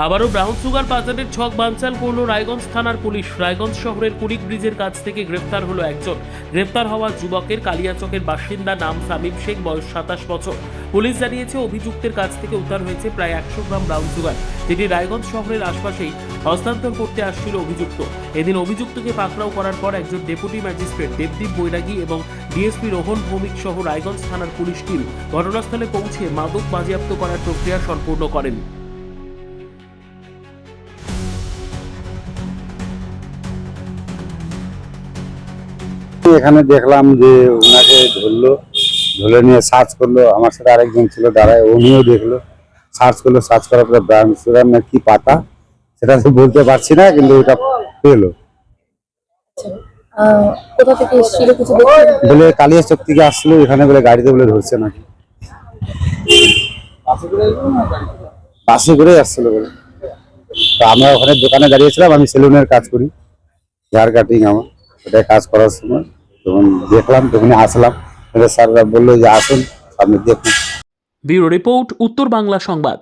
আবারও brown sugar পাচারের ছক বানচাল করল রায়গঞ্জ থানার পুলিশ। রায়গঞ্জ শহরের কুড়িক ব্রিজের কাছ থেকে গ্রেফতার হলো একজন। গ্রেফতার হওয়া যুবকের কালিয়াচকের বাসিন্দা, নাম সামিম শেখ, বয়স 27 বছর। পুলিশ জানিয়েছে অভিযুক্তের কাছ থেকে উদ্ধার হয়েছে প্রায় 100 গ্রাম ব্রাউন সুগার, যেটি রায়গঞ্জ শহরের আশপাশেই হস্তান্তর করতে আসছিল অভিযুক্ত। এদিন অভিযুক্তকে পাকড়াও করার পর একজন ডেপুটি ম্যাজিস্ট্রেট দেবদীপ বৈরাগী এবং ডিএসপি রোহন ভৌমিক সহ রায়গঞ্জ থানার পুলিশ টিম ঘটনাস্থলে পৌঁছে মাদক বাজেয়াপ্ত করার প্রক্রিয়া সম্পূর্ণ করেন। এখানে দেখলাম যে ওনাকে ধরলো, ধরে নিয়ে সার্চ করলো। আমার সাথে আরেকজন ছিল দাঁড়ায়, উনিও দেখলো, সার্চ করলো। সার্চ করার পরে ব্রাউন সুগার না কি পাতা সেটা তো বলতে পারছি না, কিন্তু ওটা পেলো। কোথা থেকে এসেছিল কিছু দেখলেন? বলে কালিয়াচক থেকে আসলো, এখানে বলে গাড়িতে বলে ধরছে নাকি, বাসে করে আসছিল বলে। তো আমরা ওখানে দোকানে দাঁড়িয়েছিলাম, আমি সেলুনের কাজ করি, হেয়ার কাটিং আমার, ওটাই কাজ করার সময় তখন দেখলাম, তখন আসলাম। স্যাররা বললো যে আসুন, আপনি দেখুন। ব্যুরো রিপোর্ট, উত্তর বাংলা সংবাদ।